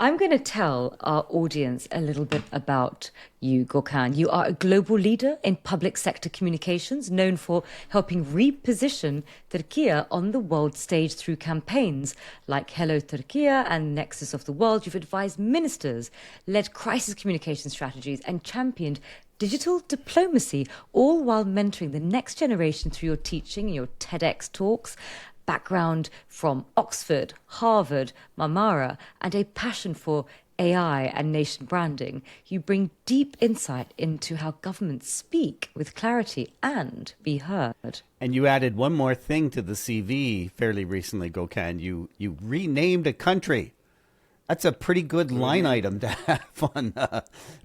I'm going to tell our audience a little bit about you, Gökhan. You are a global leader in public sector communications, known for helping reposition Turkey on the world stage through campaigns like Hello Türkiye and Nexus of the World. You've advised ministers, led crisis communication strategies, and championed digital diplomacy, all while mentoring the next generation through your teaching and your TEDx talks, background from Oxford, Harvard, Marmara, and a passion for AI and nation branding. You bring deep insight into how governments speak with clarity and be heard. And you added one more thing to the CV fairly recently, Gökhan. You renamed a country. That's a pretty good line item to have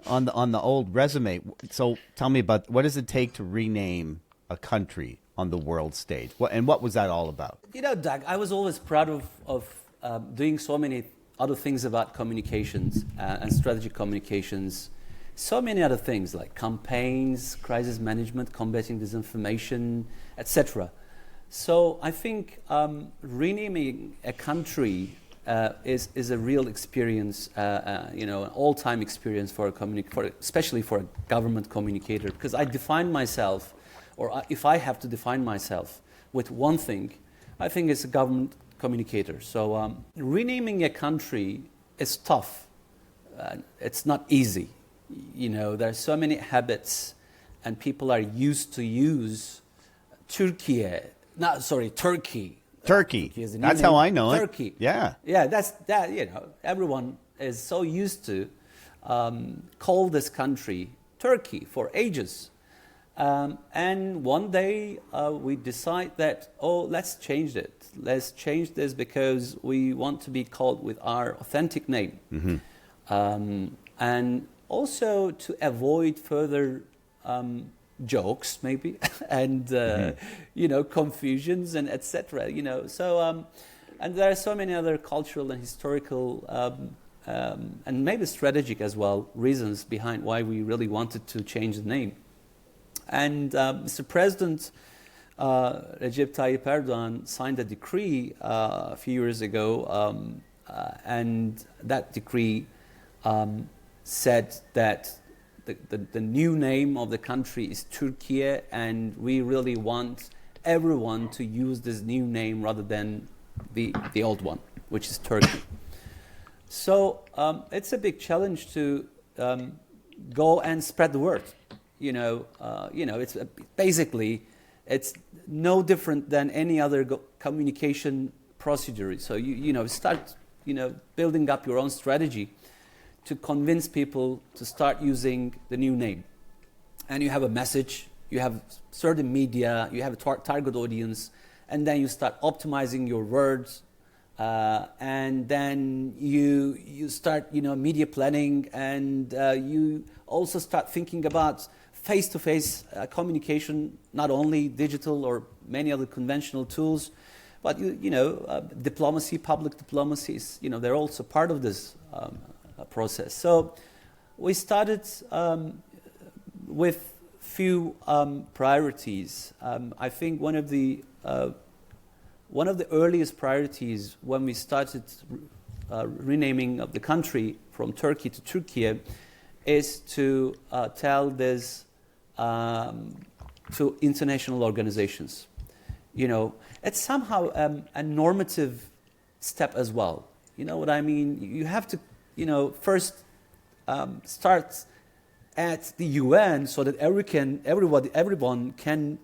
on the old resume. So tell me about, what does it take to rename a country on the world stage? What was that all about? Doug, I was always proud of doing so many other things about communications and strategic communications. So many other things like campaigns, crisis management, combating disinformation, etc. So I think renaming a country is a real experience, an all-time experience for especially for a government communicator. Because I define myself, or if I have to define myself with one thing, I think it's a government communicator. So renaming a country is tough. It's not easy. There are so many habits, and people are used to use Turkey. Turkey. That's how I know Turkey. it. Yeah. Yeah, that's that. Everyone is so used to call this country Turkey for ages. And one day we decide that, let's change it. Let's change this because we want to be called with our authentic name. Mm-hmm. And also to avoid further jokes, maybe, and, confusions and etc. So, and there are so many other cultural and historical and maybe strategic as well reasons behind why we really wanted to change the name. And Mr. President Recep Tayyip Erdogan signed a decree a few years ago, and that decree said that the new name of the country is Turkey, and we really want everyone to use this new name rather than the old one, which is Turkey. So it's a big challenge to go and spread the word. It's basically it's no different than any other communication procedure. So you start building up your own strategy to convince people to start using the new name, and you have a message, you have certain media, you have a target audience, and then you start optimizing your words, and then you start media planning, and you also start thinking about face-to-face communication, not only digital or many other conventional tools, but diplomacy, public diplomacy is, they're also part of this process. So we started with few priorities. I think one of the earliest priorities when we started renaming of the country from Turkey to Turkey is to tell this to international organizations. It's somehow a normative step as well. You know what I mean? You have to, first start at the UN so that everyone can,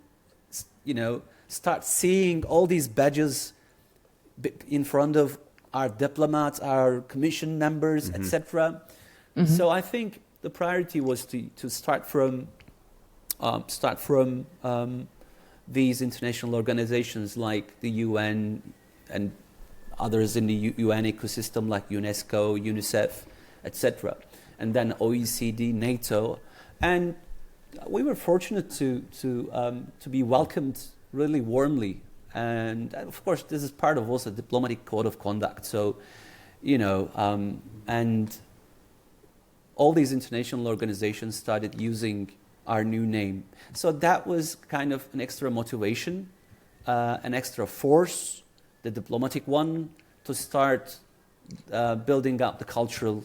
start seeing all these badges in front of our diplomats, our commission members, mm-hmm. etc. Mm-hmm. So I think the priority was to start from these international organizations like the UN and others in the UN ecosystem like UNESCO, UNICEF, etc. And then OECD, NATO, and we were fortunate to be welcomed really warmly. And of course, this is part of also diplomatic code of conduct. So, and all these international organizations started using our new name. So that was kind of an extra motivation, an extra force, the diplomatic one, to start building up the cultural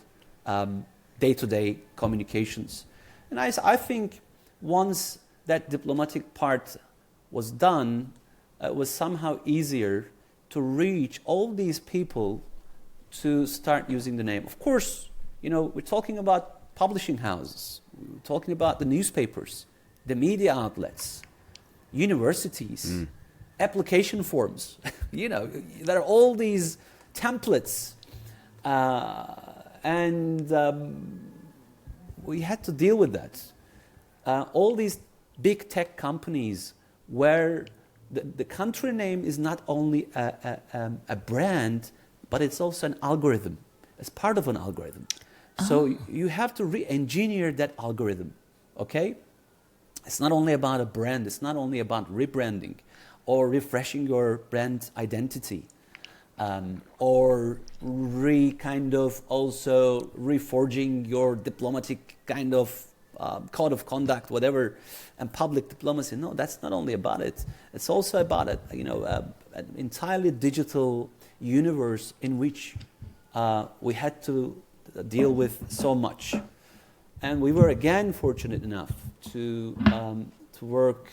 day-to-day communications. And I think once that diplomatic part was done, it was somehow easier to reach all these people to start using the name. Of course, we're talking about publishing houses, we're talking about the newspapers, the media outlets, universities, application forms. There are all these templates, and we had to deal with that. All these big tech companies where the country name is not only a brand, but it's also an algorithm. It's part of an algorithm. So you have to re-engineer that algorithm, okay? It's not only about a brand, it's not only about rebranding or refreshing your brand identity, or also reforging your diplomatic kind of code of conduct, whatever, and public diplomacy. No, that's not only about it. It's also about an entirely digital universe in which we had to deal with so much. And we were again fortunate enough to work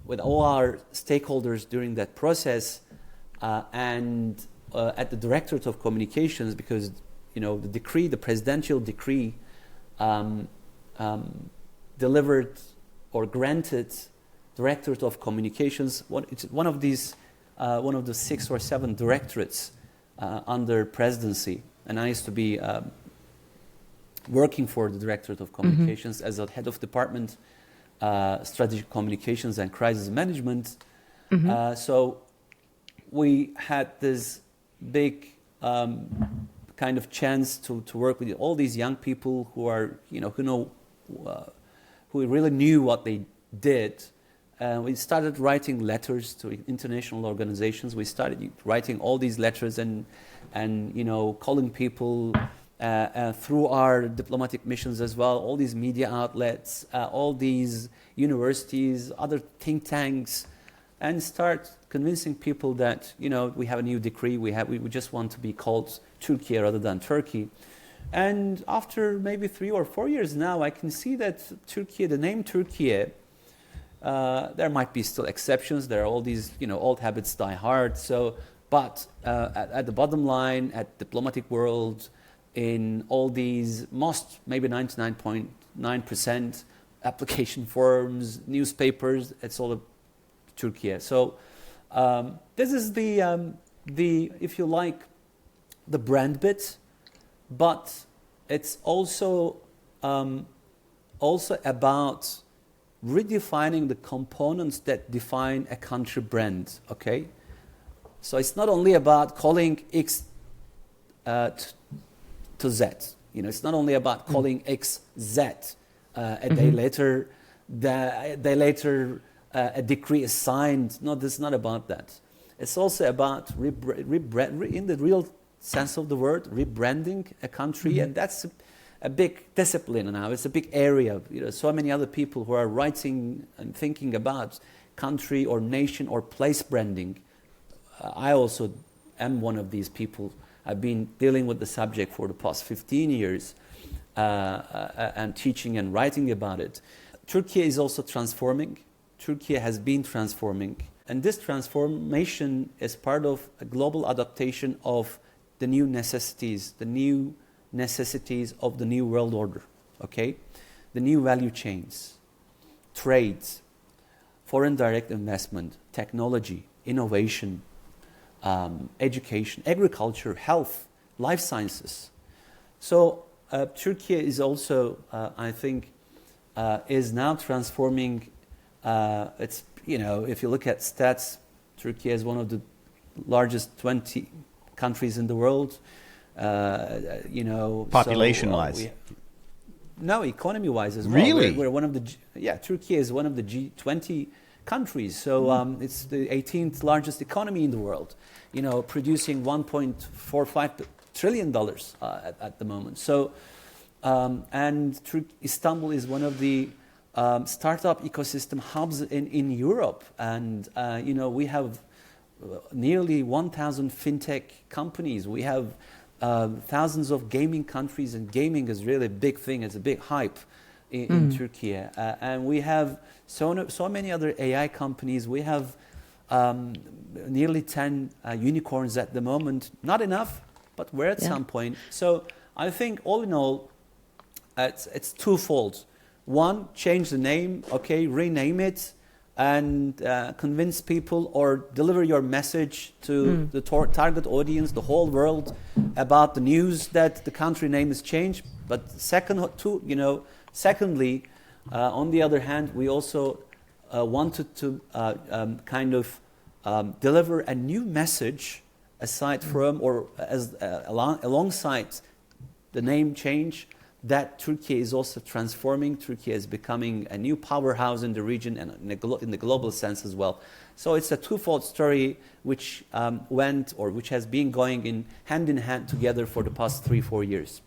with all our stakeholders during that process, and at the Directorate of Communications, because the presidential decree delivered or granted Directorate of Communications. It's one of the 6 or 7 directorates under presidency, and I used to be working for the Directorate of Communications as a head of department, strategic communications and crisis management. So we had this big kind of chance to work with all these young people who are, who really knew what they did. We started writing letters to international organizations. We started writing all these letters and calling people through our diplomatic missions as well, all these media outlets, all these universities, other think tanks, and start convincing people that we have a new decree. We just want to be called Turkey rather than Turkey. And after maybe 3 or 4 years now, I can see that Turkey, the name Turkey, there might be still exceptions. There are all these, old habits die hard. So, but at the bottom line, at diplomatic world, in all these maybe 99.9% application forms, newspapers, it's all Turkey. So this is the if you like, the brand bit, but it's also about redefining the components that define a country brand, okay? So it's not only about calling X to Z. It's not only about calling X Z. A day later, a decree is signed. No, this is not about that. It's also about in the real sense of the word, rebranding a country, and that's a big discipline now. It's a big area. So many other people who are writing and thinking about country or nation or place branding. I also am one of these people. I've been dealing with the subject for the past 15 years and teaching and writing about it. Turkey is also transforming. Turkey has been transforming. And this transformation is part of a global adaptation of the new necessities of the new world order, okay? The new value chains, trade, foreign direct investment, technology, innovation, education, agriculture, health, life sciences. So Turkey is also, I think, is now transforming. It's if you look at stats, Turkey is one of the largest 20 countries in the world. Population-wise. No, economy-wise as well. Really? We're one of the Turkey is one of the G20 countries. So it's the 18th largest economy in the world. Producing $1.45 trillion at the moment. So and Istanbul is one of the startup ecosystem hubs in Europe, and we have nearly 1,000 fintech companies. We have thousands of gaming countries, and gaming is really a big thing. It's a big hype in Turkey. And we have so many other AI companies. We have nearly 10 unicorns at the moment. Not enough, but we're at some point. So I think all in all, it's twofold. One, change the name, okay, rename it, and convince people or deliver your message to the target audience, the whole world, about the news that the country name is changed. But secondly, on the other hand, we also wanted to deliver a new message aside from or alongside the name change, that Turkey is also transforming. Turkey is becoming a new powerhouse in the region and in the global sense as well. So it's a twofold story which which has been going in hand together for the past 3-4 years.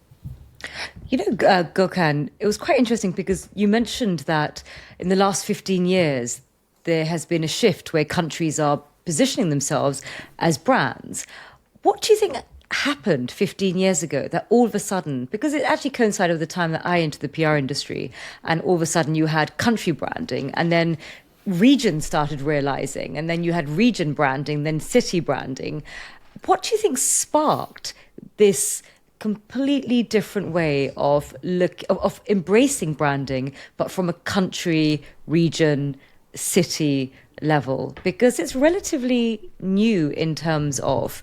You know, Gökhan, it was quite interesting because you mentioned that in the last 15 years, there has been a shift where countries are positioning themselves as brands. What do you think happened 15 years ago that all of a sudden, because it actually coincided with the time that I entered the PR industry, and all of a sudden you had country branding, and then region started realizing, and then you had region branding, then city branding. What do you think sparked this completely different way of embracing branding, but from a country, region, city level? Because it's relatively new in terms of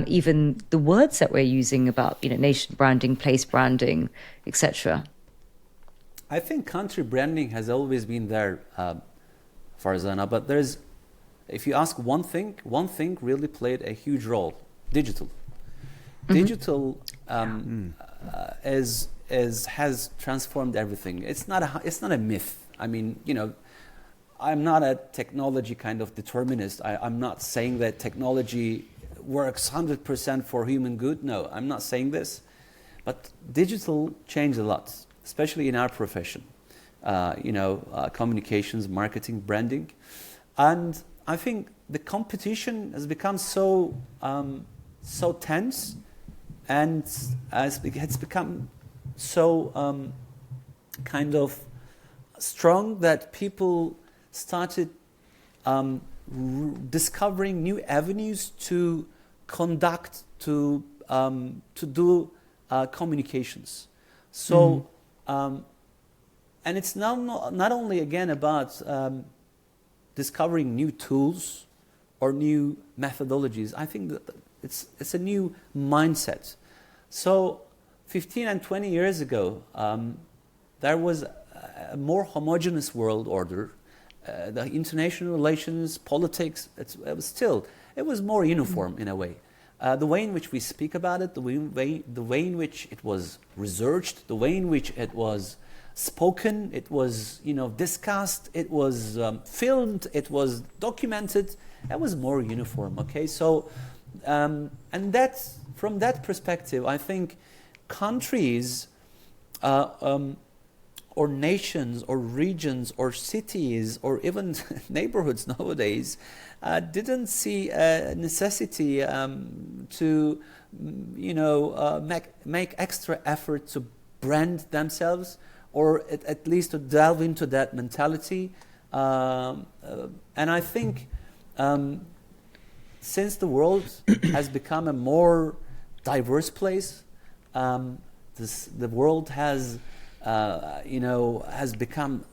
even the words that we're using about, nation branding, place branding, etc. I think country branding has always been there, Farzana, but if you ask one thing really played a huge role: digital. Digital has transformed everything. It's not a myth. I mean, I'm not a technology kind of determinist. I'm not saying that technology works 100% for human good. No, I'm not saying this. But digital changed a lot, especially in our profession. Communications, marketing, branding. And I think the competition has become so tense, and it's become so strong that people started discovering new avenues to conduct, to do communications. So, and it's not only again about discovering new tools or new methodologies. I think that it's a new mindset. So 15 and 20 years ago, there was a more homogeneous world order. The international relations, politics, it was more uniform in a way. The way in which we speak about it, the way in which it was researched, the way in which it was spoken, it was discussed, it was filmed, it was documented. That was more uniform. Okay, so and that's from that perspective, I think countries or nations or regions or cities or even neighborhoods nowadays didn't see a necessity to make extra effort to brand themselves, or at least to delve into that mentality. And I think since the world has become a more diverse place, the world has become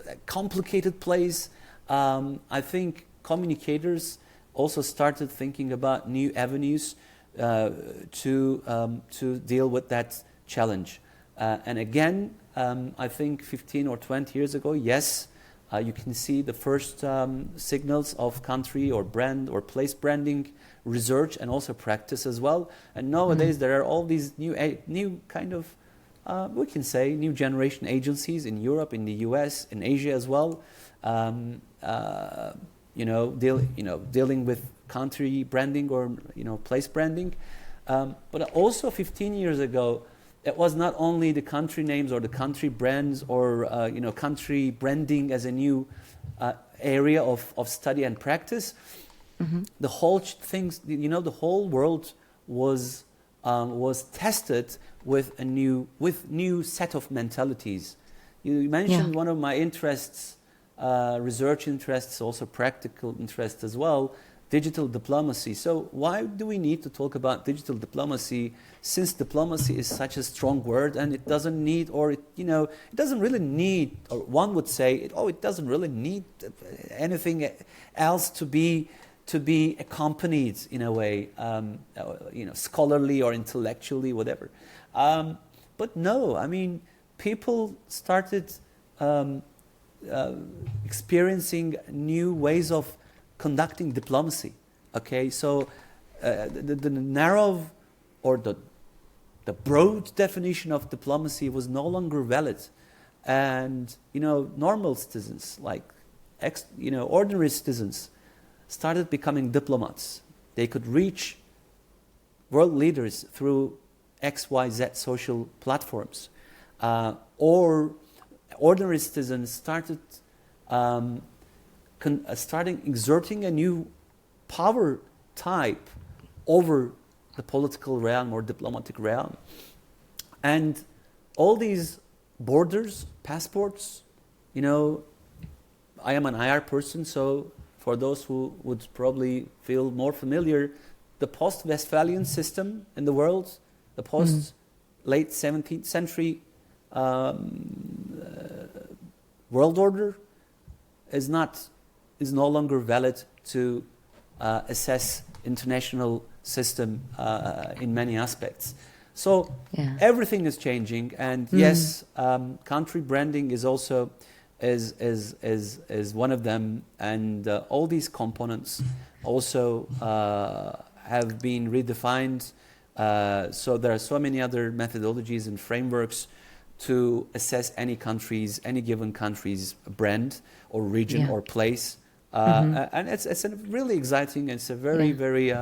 a complicated place. I think communicators also started thinking about new avenues to deal with that challenge. And again, I think 15 or 20 years ago, yes, you can see the first signals of country or brand or place branding research and also practice as well. And nowadays there are all these new kind of we can say new generation agencies in Europe, in the US, in Asia as well. Dealing with country branding or place branding. But also 15 years ago, it was not only the country names or the country brands or country branding as a new area of study and practice. The whole things, the whole world was tested with new set of mentalities. You mentioned one of my interests, research interests, also practical interests as well, digital diplomacy. So why do we need to talk about digital diplomacy, since diplomacy is such a strong word and it doesn't need, or it doesn't really need, or one would say, it doesn't really need anything else to be accompanied in a way, scholarly or intellectually, whatever. But no, I mean, people started experiencing new ways of conducting diplomacy. Okay, so the narrow or the broad definition of diplomacy was no longer valid, and normal citizens, like ordinary citizens, started becoming diplomats. They could reach world leaders through XYZ social platforms, or ordinary citizens started exerting a new power type over the political realm or diplomatic realm. And all these borders, passports, I am an IR person, so for those who would probably feel more familiar, the post-Westphalian system in the world, the post-late 17th century world order is no longer valid to assess international system in many aspects. So everything is changing, and yes, country branding is also is one of them, and all these components also have been redefined. So there are so many other methodologies and frameworks to assess any given country's brand or region or place. And it's a really exciting, it's a very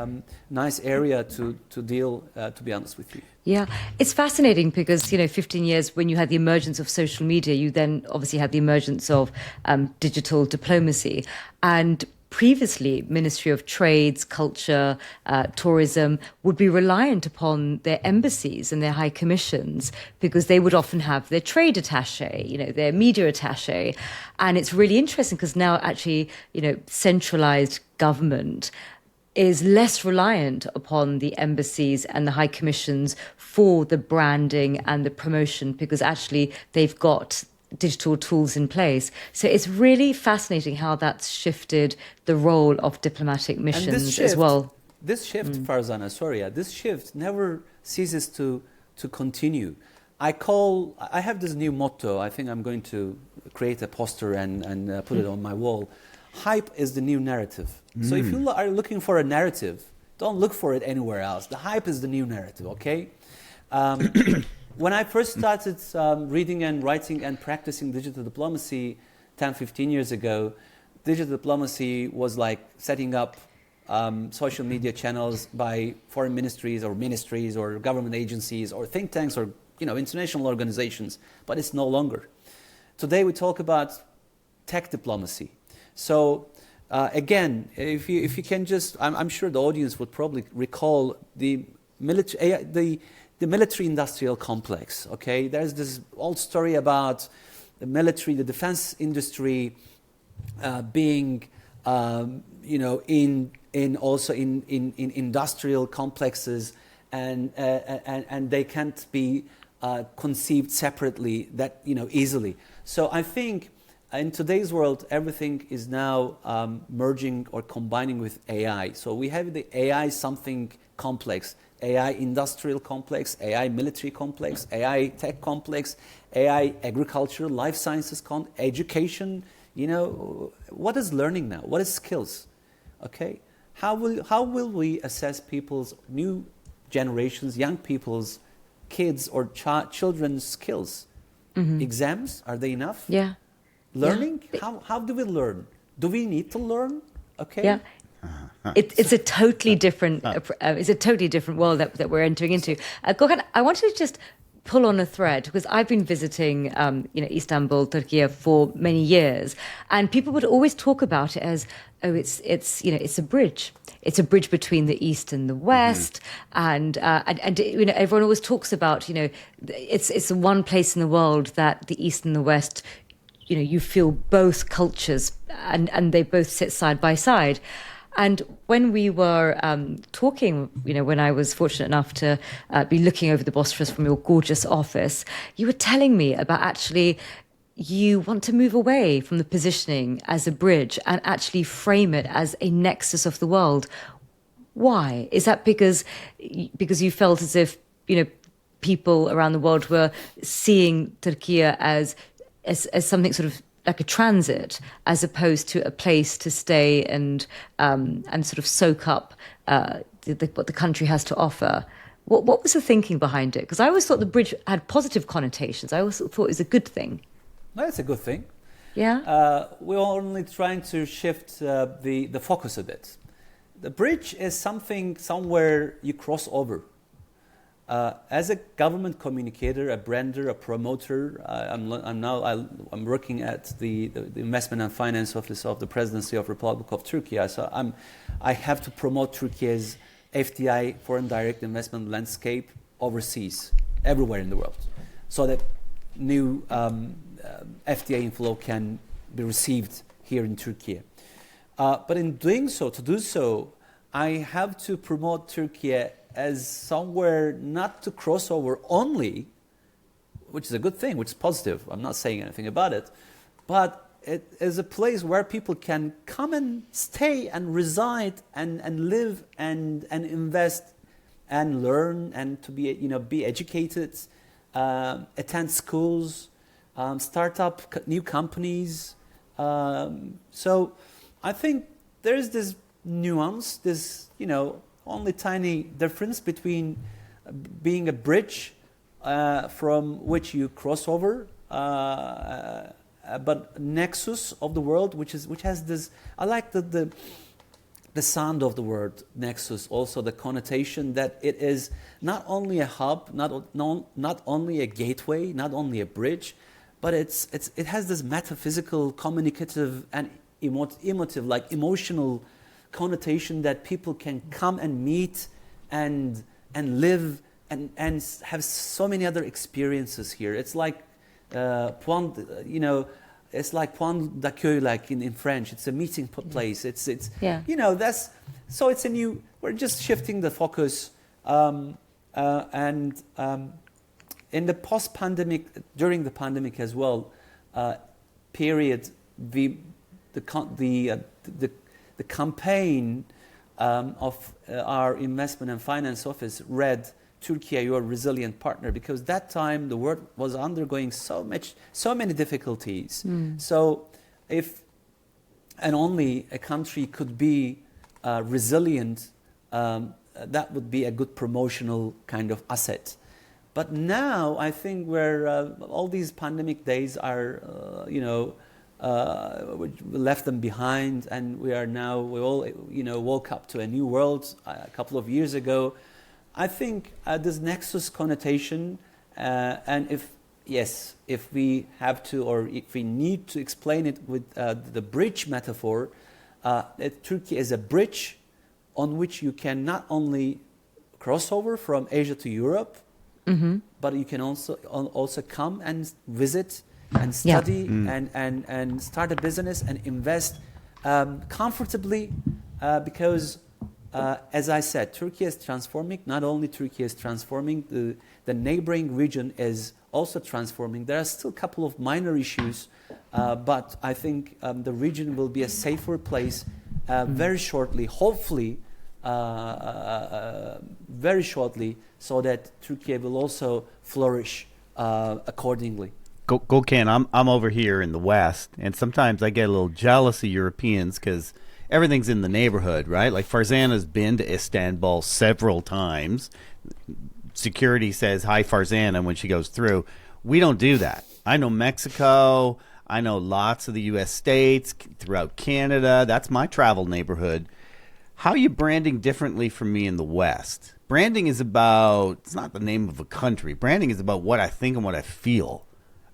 nice area to deal, to be honest with you. Yeah, it's fascinating because, 15 years when you had the emergence of social media, you then obviously had the emergence of digital diplomacy. And previously, Ministry of Trades, Culture, Tourism would be reliant upon their embassies and their high commissions because they would often have their trade attaché, their media attaché. And it's really interesting because now actually, centralized government is less reliant upon the embassies and the high commissions for the branding and the promotion because actually they've got digital tools in place. So it's really fascinating how that's shifted the role of diplomatic missions as well. This shift, Farzana, this shift never ceases to continue. I have this new motto. I think I'm going to create a poster and put it on my wall. Hype is the new narrative. So if you are looking for a narrative, don't look for it anywhere else. The hype is the new narrative, okay? When I first started reading and writing and practicing digital diplomacy 10, 15 years ago, digital diplomacy was like setting up social media channels by foreign ministries or government agencies or think tanks or international organizations, but it's no longer. Today we talk about tech diplomacy. So again, if you can just, I'm sure the audience would probably recall the military-industrial complex. Okay, there's this old story about the military, the defense industry, being, in industrial complexes, and they can't be conceived separately that easily. So I think in today's world, everything is now merging or combining with AI. So we have the AI something complex, AI industrial complex, AI military complex, AI tech complex, AI agriculture, life sciences, education. What is learning now? What is skills? Okay, how will we assess people's new generations, young people's, kids or children's skills? Exams, are they enough? Yeah. Learning? Yeah. How do we learn? Do we need to learn? Okay. Yeah. It's a totally different world that we're entering into. Gökhan, I wanted to just pull on a thread because I've been visiting Istanbul, Turkey for many years, and people would always talk about it as oh, it's a bridge. It's a bridge between the East and the West, and everyone always talks about, it's the one place in the world that the East and the West, you feel both cultures, and they both sit side by side. And when we were talking, when I was fortunate enough to be looking over the Bosphorus from your gorgeous office, you were telling me about actually you want to move away from the positioning as a bridge and actually frame it as a nexus of the world. Why? Is that because you felt as if, people around the world were seeing Turkey as something sort of like a transit, as opposed to a place to stay and sort of soak up what the country has to offer? What was the thinking behind it? Because I always thought the bridge had positive connotations. I always thought it was a good thing. No, it's a good thing. Yeah. We're only trying to shift the focus a bit. The bridge is somewhere you cross over. As a government communicator, a brander, a promoter, I'm working at the Investment and Finance Office of the Presidency of Republic of Turkey. So I have to promote Turkey's FDI, foreign direct investment landscape overseas, everywhere in the world, so that new FDI inflow can be received here in Turkey. But in doing so, I have to promote Turkey as somewhere not to cross over only, which is a good thing, which is positive. I'm not saying anything about it. But it is a place where people can come and stay and reside and live and invest and learn and to be educated, attend schools, start up new companies. So I think there's this nuance, this only tiny difference between being a bridge from which you cross over, but nexus of the world, which has this. I like the sound of the word nexus, also the connotation that it is not only a hub, not only a gateway, not only a bridge, but it has this metaphysical, communicative, and emotive, like emotional connotation that people can come and meet and live and have so many other experiences here. It's like point, it's like point d'accueil, like in French. It's a meeting place. It's that's so it's a new. We're just shifting the focus, and in the post-pandemic, during the pandemic as well, period, the campaign of our investment and finance office read Turkey, your resilient partner, because that time the world was undergoing so many difficulties. So if and only a country could be resilient, that would be a good promotional kind of asset. But now I think where all these pandemic days are, we left them behind, and we all woke up to a new world a couple of years ago. I think this nexus connotation, and if we have to, or if we need to explain it with the bridge metaphor, that Turkey is a bridge on which you can not only cross over from Asia to Europe, but you can also come and visit and study and start a business and invest comfortably, because as I said, Turkey is transforming. Not only Turkey is transforming, the neighboring region is also transforming. There are still a couple of minor issues, but I think the region will be a safer place very shortly, hopefully very shortly, so that Turkey will also flourish accordingly. Gökhan, I'm over here in the West, and sometimes I get a little jealous of Europeans because everything's in the neighborhood, right? Like Farzana's been to Istanbul several times. Security says, hi, Farzana, when she goes through. We don't do that. I know Mexico. I know lots of the U.S. states, throughout Canada. That's my travel neighborhood. How are you branding differently from me in the West? Branding is about, it's not the name of a country. Branding is about what I think and what I feel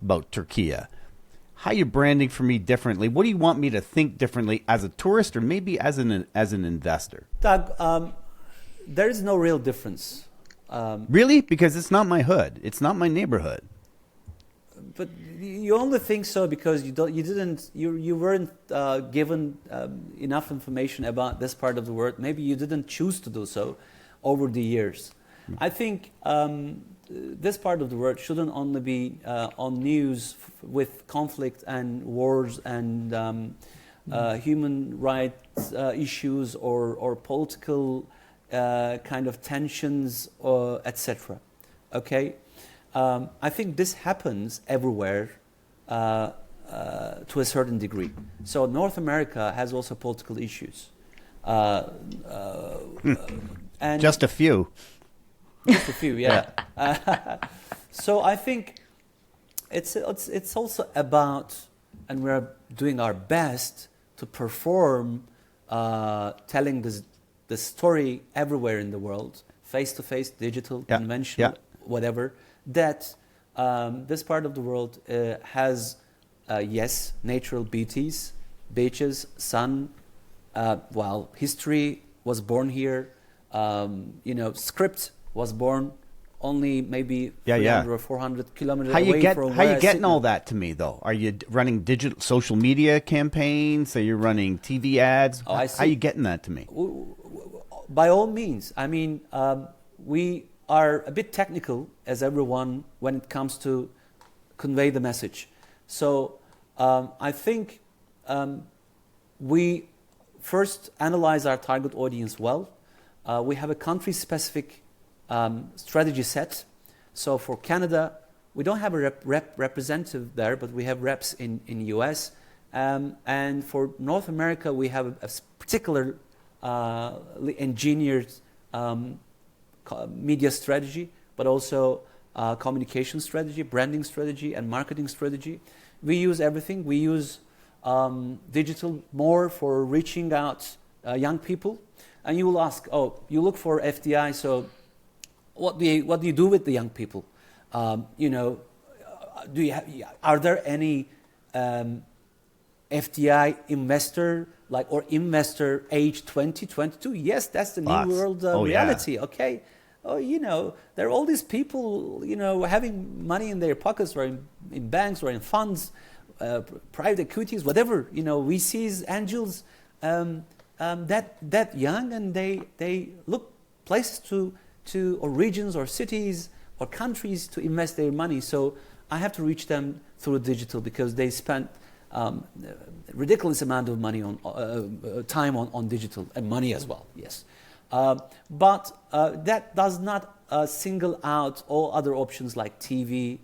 about Turkey. how you're branding for me differently. What do you want me to think differently as a tourist or maybe as an investor? Doug, there is no real difference. Really? Because it's not my hood. It's not my neighborhood. But you only think so because you weren't given enough information about this part of the world. Maybe you didn't choose to do so over the years. I think this part of the world shouldn't only be on news with conflict and wars and human rights issues or political kind of tensions, etc. Okay. I think this happens everywhere to a certain degree. So North America has also political issues. And Just a few. Just a few, yeah. So I think it's also about, and we're doing our best to perform telling the story everywhere in the world, face-to-face, digital, conventional, whatever, that this part of the world has, yes, natural beauties, beaches, sun, history was born here, script was born only maybe 300 or 400 kilometers away from How you getting all that to me, though? Are you running digital social media campaigns? Are you running TV ads? Oh, I see. How are you getting that to me? By all means. I mean, we are a bit technical, as everyone, when it comes to convey the message. So I think we first analyze our target audience well. We have a country-specific strategy set. So for Canada, we don't have a representative there, but we have reps in US. And for North America, we have a particular engineered media strategy, but also communication strategy, branding strategy, and marketing strategy. We use everything. We use digital more for reaching out young people. And you will ask, you look for FDI, so what do you do with the young people? Are there any FDI investor or investor age 20, 22? Yes, that's the new world reality. Yeah. Okay. There are all these people, having money in their pockets or in banks or in funds, private equities, whatever, VCs, angels, that young, and they look places to or regions or cities or countries to invest their money. So I have to reach them through digital because they spend ridiculous amount of money on time on digital and money as well. Yes, but that does not single out all other options like TV,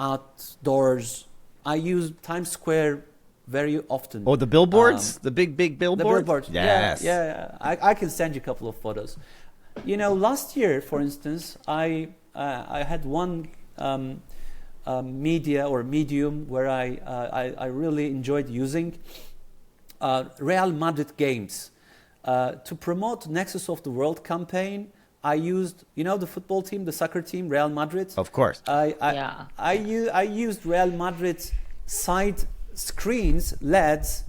outdoors. I use Times Square very often. Oh, the billboards, the big billboards. The billboards. Yes. Yeah. I can send you a couple of photos. Last year, for instance, I had one media or medium where I really enjoyed using Real Madrid games to promote Nexus of the World campaign. I used, the football team, the soccer team, Real Madrid. Of course. I used Real Madrid's side screens, LEDs,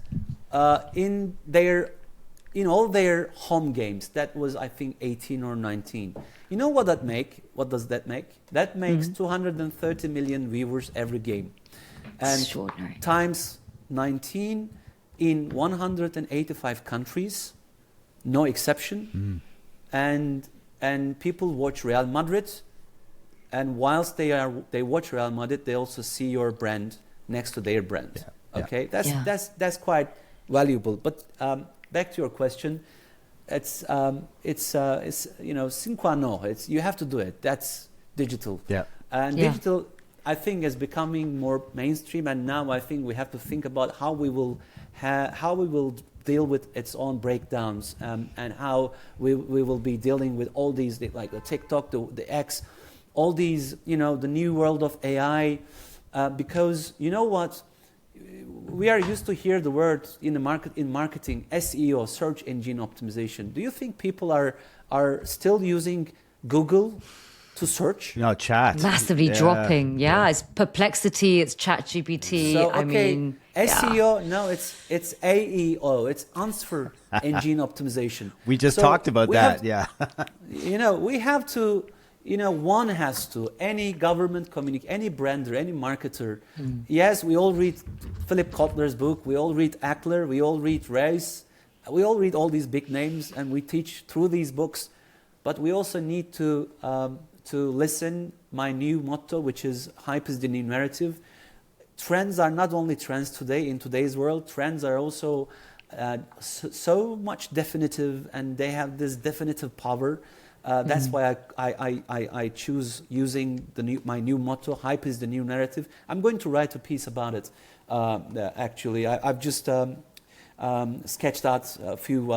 in all their home games. That was, I think, 18 or 19. You know what that make? What does that make? That makes 230 million viewers every game. And extraordinary. Times 19 in 185 countries, no exception. And people watch Real Madrid, and whilst they watch Real Madrid, they also see your brand next to their brand. Yeah. Okay, that's quite valuable. But back to your question, it's sine qua non. You have to do it. That's digital. Yeah. And digital, I think, is becoming more mainstream. And now I think we have to think about how we will deal with its own breakdowns, and how we will be dealing with all these, like the TikTok, the X, all these, the new world of AI, because you know what, we are used to hear the word in marketing, SEO, search engine optimization. Do you think people are still using Google to search. No, chat. Massively dropping. Yeah, it's Perplexity, it's ChatGPT. So, I mean, SEO, no, it's AEO, it's answer engine optimization. We just So talked about we that. have- Yeah. we have to, one has to, any government any brander, any marketer. Yes, we all read Philip Kotler's book, we all read Ackler, we all read Rice, we all read all these big names and we teach through these books, but we also need to listen my new motto, which is hype is the new narrative. Trends are not only trends today in today's world, trends are also so much definitive and they have this definitive power. That's why I choose using my new motto, hype is the new narrative. I'm going to write a piece about it. Actually, I've just sketched out a few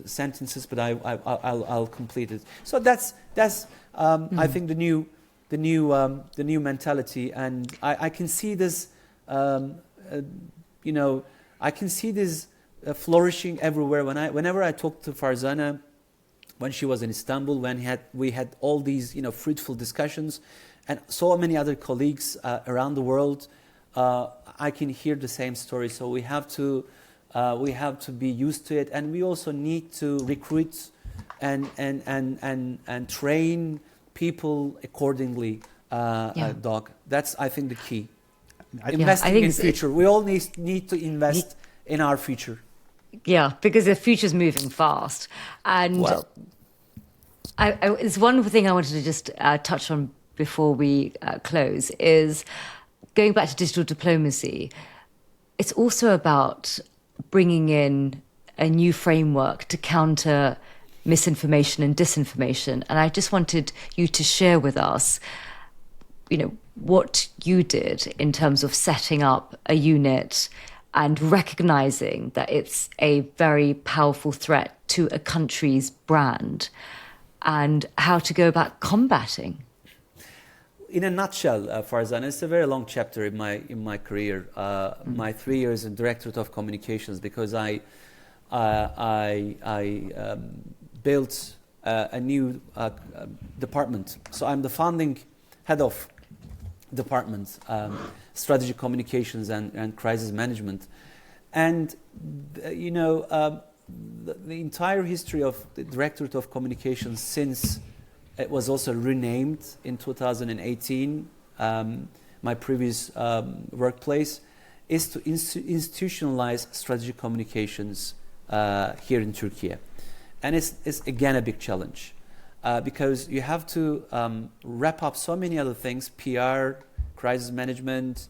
sentences, but I'll complete it. So that's I think the new mentality, and I can see this. I can see this flourishing everywhere. Whenever I talk to Farzana, when she was in Istanbul, we had all these fruitful discussions, and so many other colleagues around the world, I can hear the same story. So we have to be used to it, and we also need to recruit and train people accordingly. Doc, that's I think the key. Investing in future. We all need to invest in our future. Yeah, because the future's moving fast. And it's one thing I wanted to just touch on before we close is going back to digital diplomacy. It's also about bringing in a new framework to counter misinformation and disinformation. And I just wanted you to share with us, what you did in terms of setting up a unit and recognizing that it's a very powerful threat to a country's brand, and how to go about combating. In a nutshell, Farzana, it's a very long chapter in my career. My 3 years in Directorate of Communications, because I built a new department. So I'm the founding head of department, strategy communications and crisis management, and the entire history of the Directorate of Communications, since it was also renamed in 2018, my previous workplace, is to institutionalize strategy communications here in Turkey, and it's again a big challenge. Because you have to wrap up so many other things: PR, crisis management,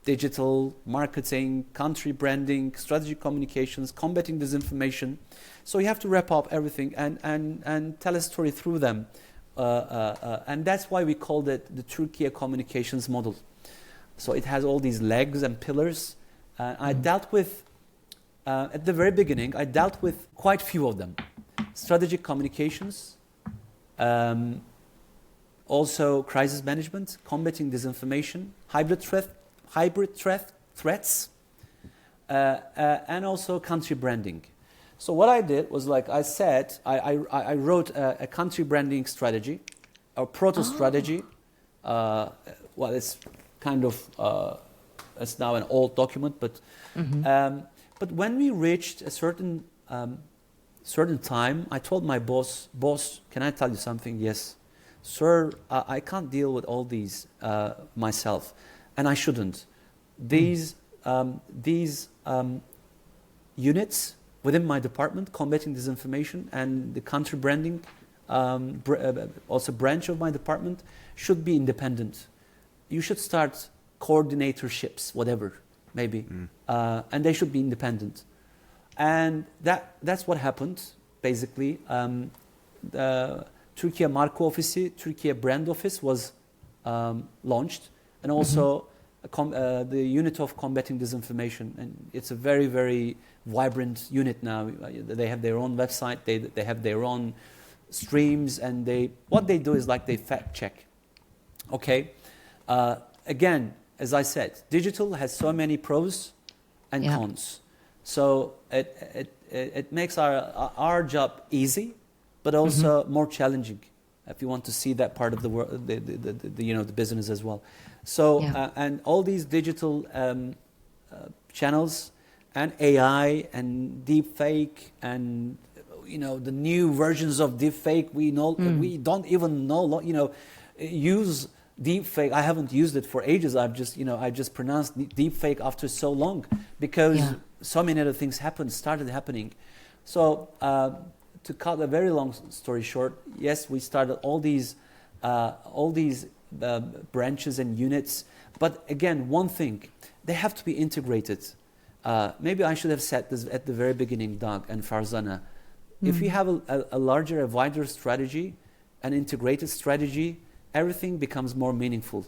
digital marketing, country branding, strategy communications, combating disinformation. So you have to wrap up everything and tell a story through them. And that's why we called it the Turkey communications model. So it has all these legs and pillars. I dealt with, at the very beginning, I dealt with quite few of them. Strategic communications, also crisis management, combating disinformation, hybrid threats, and also country branding. So what I did was, like I said, I wrote a country branding strategy, a proto strategy. It's kind of it's now an old document, but when we reached a certain time, I told my boss, can I tell you something? Yes. Sir, I can't deal with all these myself, and I shouldn't. These units within my department, combating disinformation and the country branding, also branch of my department, should be independent. You should start coordinatorships, whatever, maybe, and they should be independent. And that's what happened, basically. Turkey Marka Ofisi, Turkey Brand Office was launched, and also the unit of combating disinformation. And it's a very, very vibrant unit now. They have their own website, they have their own streams, and what they do is like they fact check. Okay, again, as I said, digital has so many pros and cons. So it makes our job easy, but also more challenging. if you want to see that part of the world, the business as well. So and all these digital channels and AI and deep fake and the new versions of deep fake, we don't even know use deep fake. I haven't used it for ages. I just pronounced deep fake after so long because so many other things started happening. So to cut a very long story short, yes, we started all these branches and units. But again, one thing, they have to be integrated. Maybe I should have said this at the very beginning, Doug and Farzana. If we have a larger, a wider strategy, an integrated strategy, everything becomes more meaningful.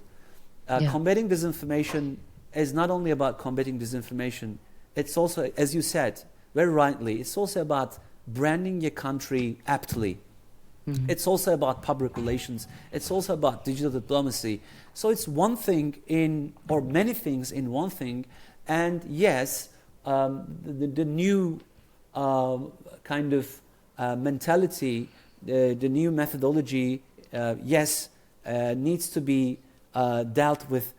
Combating disinformation is not only about combating disinformation, it's also, as you said, very rightly, it's also about branding your country aptly. It's also about public relations. It's also about digital diplomacy. So it's one thing or many things in one thing. And yes, the new kind of mentality, the new methodology, needs to be dealt with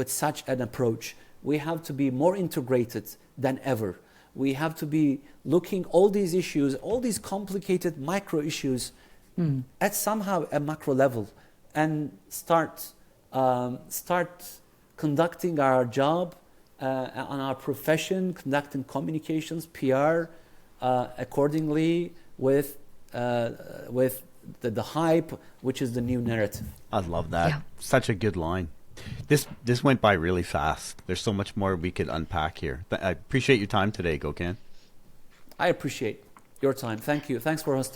such an approach. We have to be more integrated than ever. We have to be looking all these issues, all these complicated micro issues at somehow a macro level, and start conducting our job on our profession, conducting communications, PR, accordingly with the hype, which is the new narrative. I love that. Yeah. Such a good line. This went by really fast. There's so much more we could unpack here. I appreciate your time today, Gökhan. I appreciate your time. Thank you. Thanks for hosting.